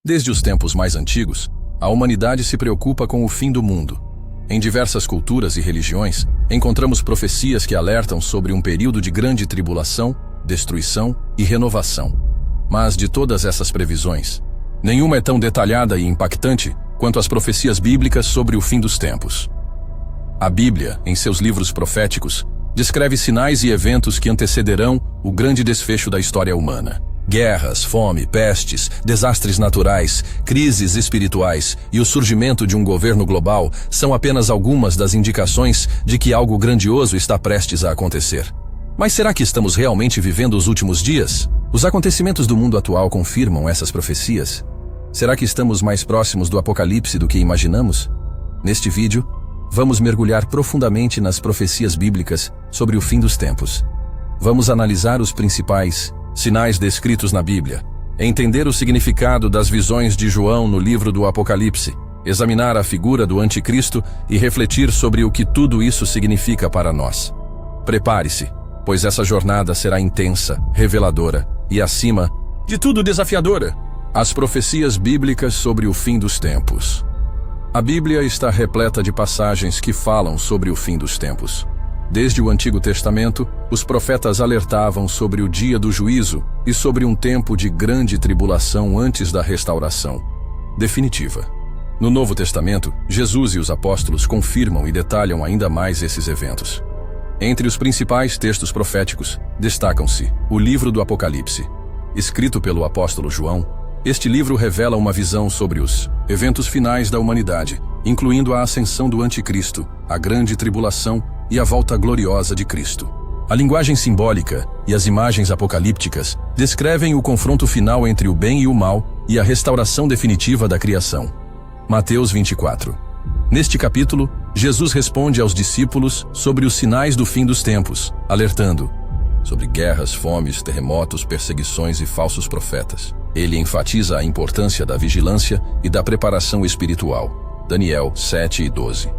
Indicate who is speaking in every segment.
Speaker 1: Desde os tempos mais antigos, a humanidade se preocupa com o fim do mundo. Em diversas culturas e religiões, encontramos profecias que alertam sobre um período de grande tribulação, destruição e renovação. Mas de todas essas previsões, nenhuma é tão detalhada e impactante quanto as profecias bíblicas sobre o fim dos tempos. A Bíblia, em seus livros proféticos, descreve sinais e eventos que antecederão o grande desfecho da história humana. Guerras, fome, pestes, desastres naturais, crises espirituais e o surgimento de um governo global são apenas algumas das indicações de que algo grandioso está prestes a acontecer. Mas será que estamos realmente vivendo os últimos dias? Os acontecimentos do mundo atual confirmam essas profecias? Será que estamos mais próximos do apocalipse do que imaginamos? Neste vídeo, vamos mergulhar profundamente nas profecias bíblicas sobre o fim dos tempos. Vamos analisar os principais sinais descritos na Bíblia, entender o significado das visões de João no livro do Apocalipse, examinar a figura do Anticristo e refletir sobre o que tudo isso significa para nós. Prepare-se, pois essa jornada será intensa, reveladora e, acima de tudo, desafiadora. As profecias bíblicas sobre o fim dos tempos. A Bíblia está repleta de passagens que falam sobre o fim dos tempos. Desde o Antigo Testamento, os profetas alertavam sobre o dia do juízo e sobre um tempo de grande tribulação antes da restauração definitiva. No Novo Testamento, Jesus e os apóstolos confirmam e detalham ainda mais esses eventos. Entre os principais textos proféticos, destacam-se o livro do Apocalipse. Escrito pelo apóstolo João, este livro revela uma visão sobre os eventos finais da humanidade, incluindo a ascensão do Anticristo, a grande tribulação e a volta gloriosa de Cristo. A linguagem simbólica e as imagens apocalípticas descrevem o confronto final entre o bem e o mal e a restauração definitiva da criação. Mateus 24. Neste capítulo, Jesus responde aos discípulos sobre os sinais do fim dos tempos, alertando sobre guerras, fomes, terremotos, perseguições e falsos profetas. Ele enfatiza a importância da vigilância e da preparação espiritual. Daniel 7 e 12.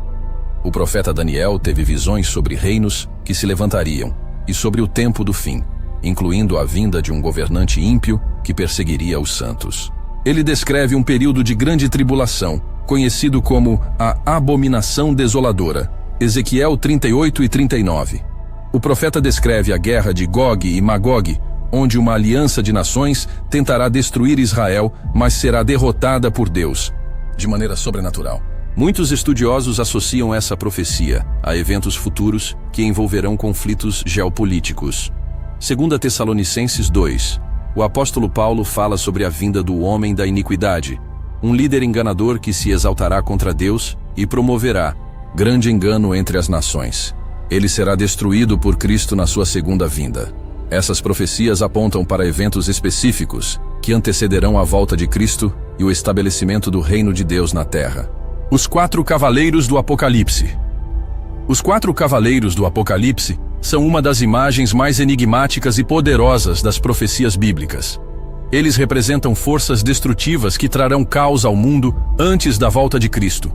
Speaker 1: O profeta Daniel teve visões sobre reinos que se levantariam e sobre o tempo do fim, incluindo a vinda de um governante ímpio que perseguiria os santos. Ele descreve um período de grande tribulação, conhecido como a Abominação Desoladora. Ezequiel 38 e 39. O profeta descreve a guerra de Gog e Magog, onde uma aliança de nações tentará destruir Israel, mas será derrotada por Deus, de maneira sobrenatural. Muitos estudiosos associam essa profecia a eventos futuros que envolverão conflitos geopolíticos. 2 Tessalonicenses 2. O apóstolo Paulo fala sobre a vinda do homem da iniquidade, um líder enganador que se exaltará contra Deus e promoverá grande engano entre as nações. Ele será destruído por Cristo na sua segunda vinda. Essas profecias apontam para eventos específicos que antecederão a volta de Cristo e o estabelecimento do reino de Deus na terra. Os 4 cavaleiros do Apocalipse. Os 4 cavaleiros do Apocalipse são uma das imagens mais enigmáticas e poderosas das profecias bíblicas. Eles representam forças destrutivas que trarão caos ao mundo antes da volta de Cristo.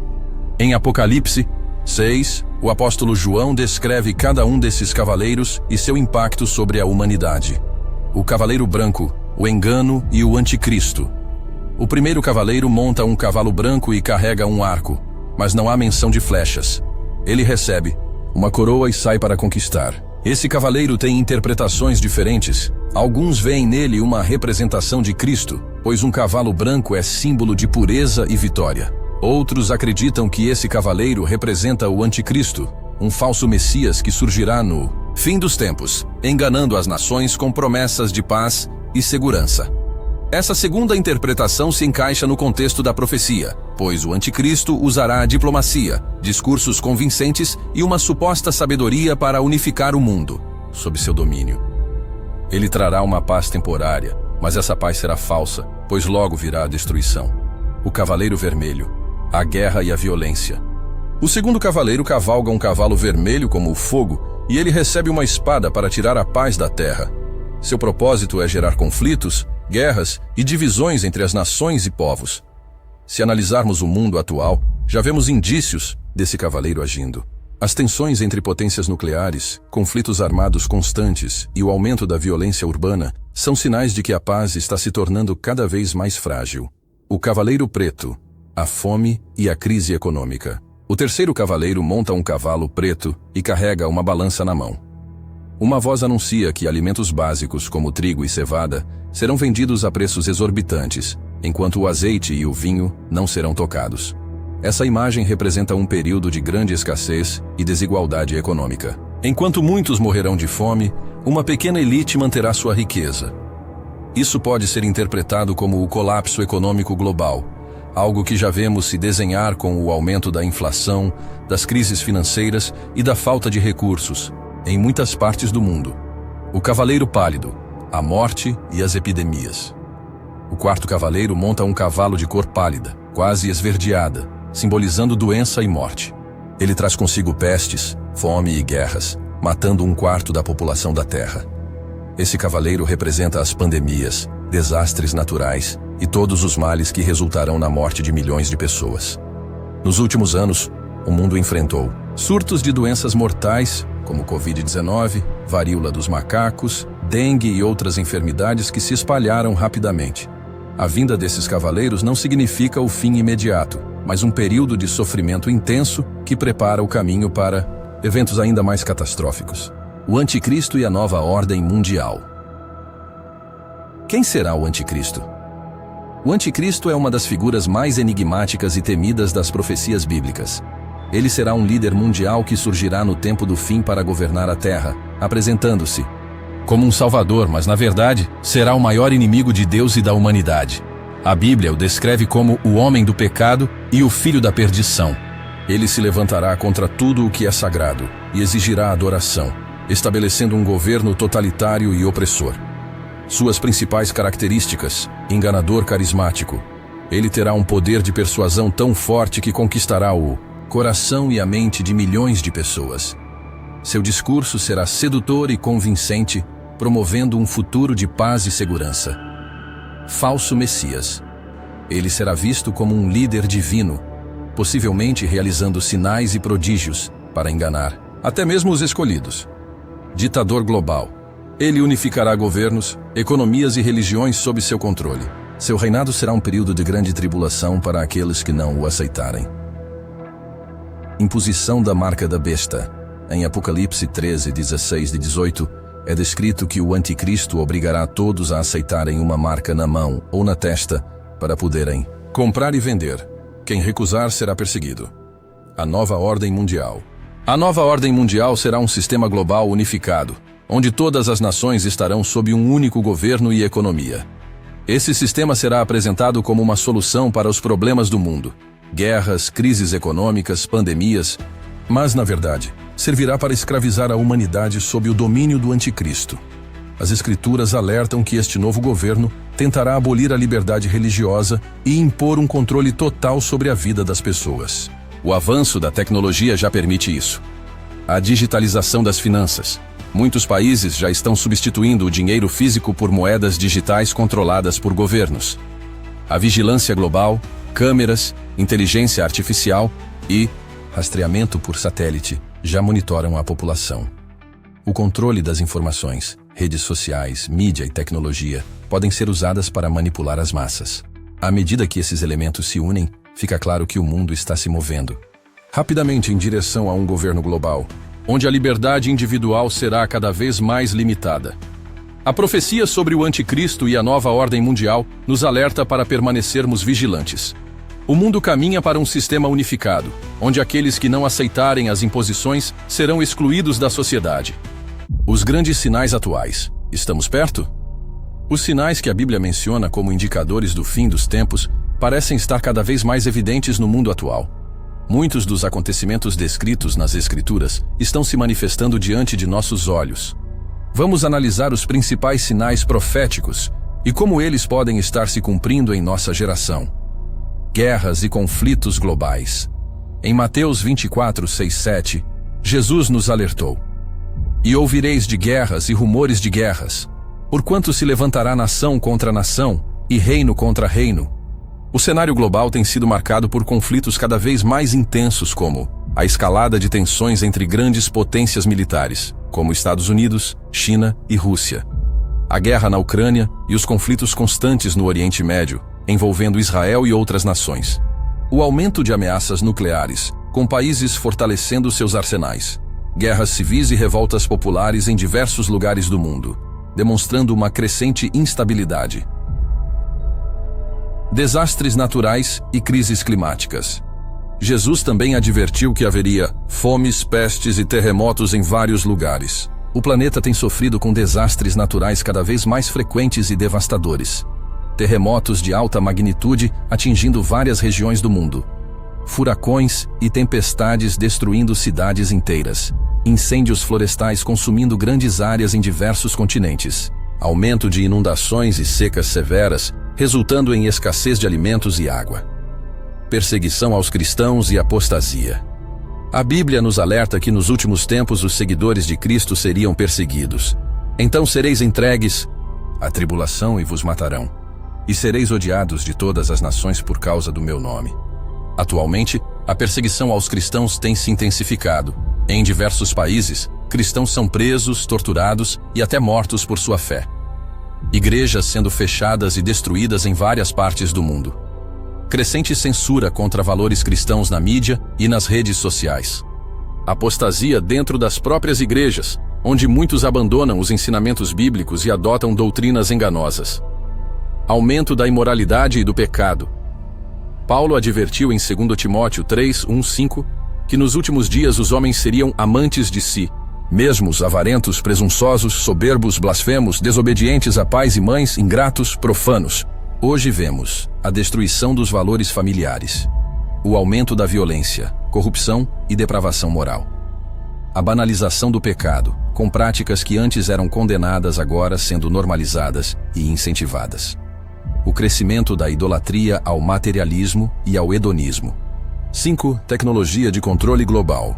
Speaker 1: Em Apocalipse 6, o apóstolo João descreve cada um desses cavaleiros e seu impacto sobre a humanidade. O cavaleiro branco, o engano e o anticristo. O primeiro cavaleiro monta um cavalo branco e carrega um arco, mas não há menção de flechas. Ele recebe uma coroa e sai para conquistar. Esse cavaleiro tem interpretações diferentes. Alguns veem nele uma representação de Cristo, pois um cavalo branco é símbolo de pureza e vitória. Outros acreditam que esse cavaleiro representa o Anticristo, um falso Messias que surgirá no fim dos tempos, enganando as nações com promessas de paz e segurança. Essa segunda interpretação se encaixa no contexto da profecia, pois o Anticristo usará a diplomacia, discursos convincentes e uma suposta sabedoria para unificar o mundo, sob seu domínio. Ele trará uma paz temporária, mas essa paz será falsa, pois logo virá a destruição. O cavaleiro vermelho, a guerra e a violência. O segundo cavaleiro cavalga um cavalo vermelho como o fogo, e ele recebe uma espada para tirar a paz da terra. Seu propósito é gerar conflitos, guerras e divisões entre as nações e povos. Se analisarmos o mundo atual, já vemos indícios desse cavaleiro agindo. As tensões entre potências nucleares, conflitos armados constantes e o aumento da violência urbana são sinais de que a paz está se tornando cada vez mais frágil. O Cavaleiro Preto, a fome e a crise econômica. O terceiro cavaleiro monta um cavalo preto e carrega uma balança na mão. Uma voz anuncia que alimentos básicos como trigo e cevada serão vendidos a preços exorbitantes, enquanto o azeite e o vinho não serão tocados. Essa imagem representa um período de grande escassez e desigualdade econômica. Enquanto muitos morrerão de fome, uma pequena elite manterá sua riqueza. Isso pode ser interpretado como o colapso econômico global, algo que já vemos se desenhar com o aumento da inflação, das crises financeiras e da falta de recursos em muitas partes do mundo. O Cavaleiro Pálido, a morte e as epidemias. O quarto cavaleiro monta um cavalo de cor pálida, quase esverdeada, simbolizando doença e morte. Ele traz consigo pestes, fome e guerras, matando um quarto da população da Terra. Esse cavaleiro representa as pandemias, desastres naturais e todos os males que resultarão na morte de milhões de pessoas. Nos últimos anos, o mundo enfrentou surtos de doenças mortais, como Covid-19, varíola dos macacos, dengue e outras enfermidades que se espalharam rapidamente. A vinda desses cavaleiros não significa o fim imediato, mas um período de sofrimento intenso que prepara o caminho para eventos ainda mais catastróficos. O Anticristo e a Nova Ordem Mundial. Quem será o Anticristo? O Anticristo é uma das figuras mais enigmáticas e temidas das profecias bíblicas. Ele será um líder mundial que surgirá no tempo do fim para governar a Terra, apresentando-se como um salvador, mas na verdade será o maior inimigo de Deus e da humanidade. A Bíblia o descreve como o homem do pecado e o filho da perdição. Ele se levantará contra tudo o que é sagrado e exigirá adoração, estabelecendo um governo totalitário e opressor. Suas principais características: enganador carismático. Ele terá um poder de persuasão tão forte que conquistará o coração e a mente de milhões de pessoas. Seu discurso será sedutor e convincente, promovendo um futuro de paz e segurança. Falso Messias. Ele será visto como um líder divino, possivelmente realizando sinais e prodígios para enganar até mesmo os escolhidos. Ditador global. Ele unificará governos, economias e religiões sob seu controle. Seu reinado será um período de grande tribulação para aqueles que não o aceitarem. Imposição da marca da besta. Em Apocalipse 13, 16 e 18, é descrito que o Anticristo obrigará todos a aceitarem uma marca na mão ou na testa para poderem comprar e vender. Quem recusar será perseguido. A Nova Ordem Mundial. A Nova Ordem Mundial será um sistema global unificado, onde todas as nações estarão sob um único governo e economia. Esse sistema será apresentado como uma solução para os problemas do mundo: guerras, crises econômicas, pandemias, mas, na verdade, servirá para escravizar a humanidade sob o domínio do Anticristo. As Escrituras alertam que este novo governo tentará abolir a liberdade religiosa e impor um controle total sobre a vida das pessoas. O avanço da tecnologia já permite isso. A digitalização das finanças. Muitos países já estão substituindo o dinheiro físico por moedas digitais controladas por governos. A vigilância global, câmeras, inteligência artificial e rastreamento por satélite já monitoram a população. O controle das informações, redes sociais, mídia e tecnologia podem ser usadas para manipular as massas. À medida que esses elementos se unem, fica claro que o mundo está se movendo rapidamente em direção a um governo global, onde a liberdade individual será cada vez mais limitada. A profecia sobre o Anticristo e a Nova Ordem Mundial nos alerta para permanecermos vigilantes. O mundo caminha para um sistema unificado, onde aqueles que não aceitarem as imposições serão excluídos da sociedade. Os grandes sinais atuais. Estamos perto? Os sinais que a Bíblia menciona como indicadores do fim dos tempos parecem estar cada vez mais evidentes no mundo atual. Muitos dos acontecimentos descritos nas Escrituras estão se manifestando diante de nossos olhos. Vamos analisar os principais sinais proféticos e como eles podem estar se cumprindo em nossa geração. Guerras e conflitos globais. Em Mateus 24, 6, 7, Jesus nos alertou: "E ouvireis de guerras e rumores de guerras, porquanto se levantará nação contra nação e reino contra reino." O cenário global tem sido marcado por conflitos cada vez mais intensos, como a escalada de tensões entre grandes potências militares, como Estados Unidos, China e Rússia, a guerra na Ucrânia e os conflitos constantes no Oriente Médio, envolvendo Israel e outras nações. O aumento de ameaças nucleares, com países fortalecendo seus arsenais. Guerras civis e revoltas populares em diversos lugares do mundo, demonstrando uma crescente instabilidade. Desastres naturais e crises climáticas. Jesus também advertiu que haveria fomes, pestes e terremotos em vários lugares. O planeta tem sofrido com desastres naturais cada vez mais frequentes e devastadores. Terremotos de alta magnitude atingindo várias regiões do mundo. Furacões e tempestades destruindo cidades inteiras. Incêndios florestais consumindo grandes áreas em diversos continentes. Aumento de inundações e secas severas, resultando em escassez de alimentos e água. Perseguição aos cristãos e apostasia. A Bíblia nos alerta que nos últimos tempos os seguidores de Cristo seriam perseguidos. Então sereis entregues à tribulação e vos matarão. E sereis odiados de todas as nações por causa do meu nome. Atualmente, a perseguição aos cristãos tem se intensificado. Em diversos países, cristãos são presos, torturados e até mortos por sua fé. Igrejas sendo fechadas e destruídas em várias partes do mundo. Crescente censura contra valores cristãos na mídia e nas redes sociais. Apostasia dentro das próprias igrejas, onde muitos abandonam os ensinamentos bíblicos e adotam doutrinas enganosas. Aumento da imoralidade e do pecado. Paulo advertiu em 2 Timóteo 3, 1, 5, que nos últimos dias os homens seriam amantes de si, mesmos, avarentos, presunçosos, soberbos, blasfemos, desobedientes a pais e mães, ingratos, profanos. Hoje vemos a destruição dos valores familiares, o aumento da violência, corrupção e depravação moral. A banalização do pecado, com práticas que antes eram condenadas agora sendo normalizadas e incentivadas. O crescimento da idolatria ao materialismo e ao hedonismo. 5. Tecnologia de controle global.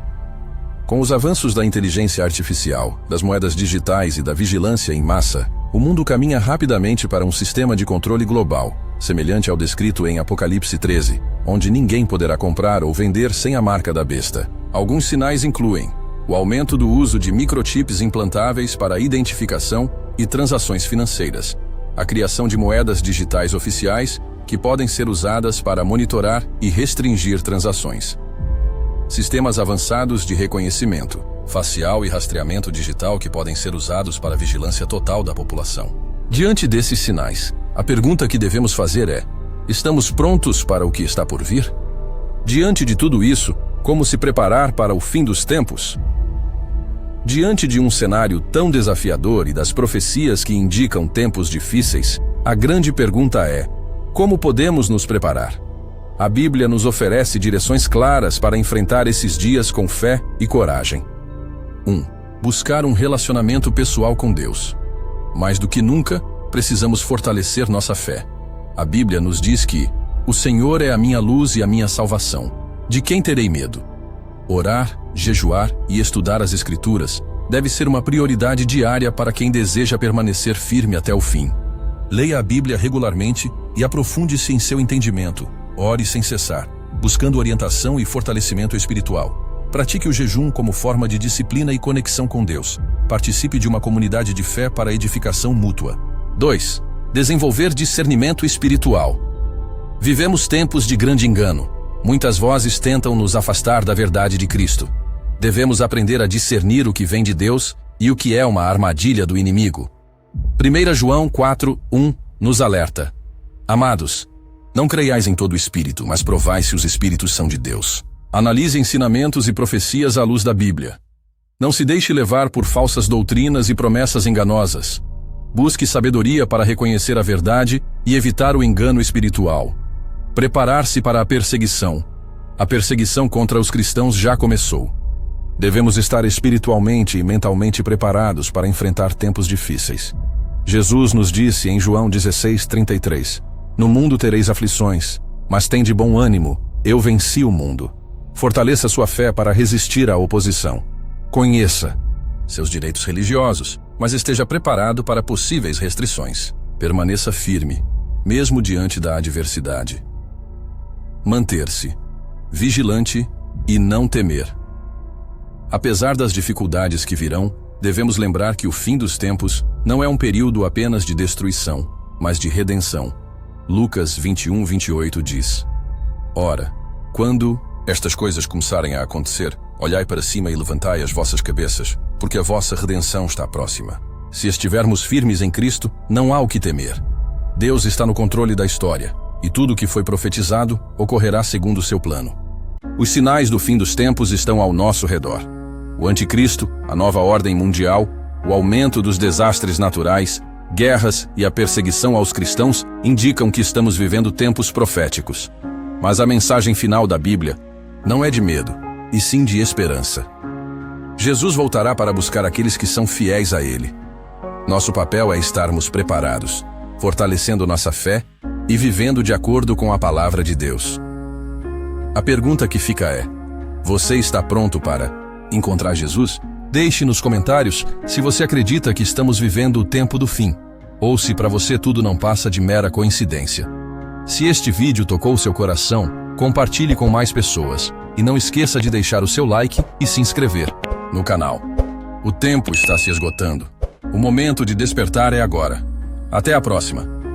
Speaker 1: Com os avanços da inteligência artificial, das moedas digitais e da vigilância em massa, o mundo caminha rapidamente para um sistema de controle global, semelhante ao descrito em Apocalipse 13, onde ninguém poderá comprar ou vender sem a marca da besta. Alguns sinais incluem o aumento do uso de microchips implantáveis para identificação e transações financeiras, a criação de moedas digitais oficiais que podem ser usadas para monitorar e restringir transações. Sistemas avançados de reconhecimento facial e rastreamento digital que podem ser usados para a vigilância total da população. Diante desses sinais, a pergunta que devemos fazer é: estamos prontos para o que está por vir? Diante de tudo isso, como se preparar para o fim dos tempos? Diante de um cenário tão desafiador e das profecias que indicam tempos difíceis, a grande pergunta é: como podemos nos preparar? A Bíblia nos oferece direções claras para enfrentar esses dias com fé e coragem. 1. Buscar um relacionamento pessoal com Deus. Mais do que nunca, precisamos fortalecer nossa fé. A Bíblia nos diz que o Senhor é a minha luz e a minha salvação. De quem terei medo? Orar, jejuar e estudar as Escrituras deve ser uma prioridade diária para quem deseja permanecer firme até o fim. Leia a Bíblia regularmente e aprofunde-se em seu entendimento. Ore sem cessar, buscando orientação e fortalecimento espiritual. Pratique o jejum como forma de disciplina e conexão com Deus. Participe de uma comunidade de fé para edificação mútua. 2. Desenvolver discernimento espiritual. Vivemos tempos de grande engano. Muitas vozes tentam nos afastar da verdade de Cristo. Devemos aprender a discernir o que vem de Deus e o que é uma armadilha do inimigo. 1 João 4, 1 nos alerta: Amados, não creiais em todo espírito, mas provai se os espíritos são de Deus. Analise ensinamentos e profecias à luz da Bíblia. Não se deixe levar por falsas doutrinas e promessas enganosas. Busque sabedoria para reconhecer a verdade e evitar o engano espiritual. Preparar-se para a perseguição. A perseguição contra os cristãos já começou. Devemos estar espiritualmente e mentalmente preparados para enfrentar tempos difíceis. Jesus nos disse em João 16:33: No mundo tereis aflições, mas tende bom ânimo, eu venci o mundo. Fortaleça sua fé para resistir à oposição. Conheça seus direitos religiosos, mas esteja preparado para possíveis restrições. Permaneça firme, mesmo diante da adversidade. Manter-se vigilante e não temer. Apesar das dificuldades que virão, devemos lembrar que o fim dos tempos não é um período apenas de destruição, mas de redenção. Lucas 21:28 diz: Ora, quando estas coisas começarem a acontecer, olhai para cima e levantai as vossas cabeças, porque a vossa redenção está próxima. Se estivermos firmes em Cristo, não há o que temer. Deus está no controle da história, e tudo o que foi profetizado ocorrerá segundo o seu plano. Os sinais do fim dos tempos estão ao nosso redor. O anticristo, a nova ordem mundial, o aumento dos desastres naturais, guerras e a perseguição aos cristãos indicam que estamos vivendo tempos proféticos. Mas a mensagem final da Bíblia não é de medo, e sim de esperança. Jesus voltará para buscar aqueles que são fiéis a Ele. Nosso papel é estarmos preparados, fortalecendo nossa fé e vivendo de acordo com a palavra de Deus. A pergunta que fica é: você está pronto para encontrar Jesus? Deixe nos comentários se você acredita que estamos vivendo o tempo do fim, ou se para você tudo não passa de mera coincidência. Se este vídeo tocou seu coração, compartilhe com mais pessoas e não esqueça de deixar o seu like e se inscrever no canal. O tempo está se esgotando. O momento de despertar é agora. Até a próxima!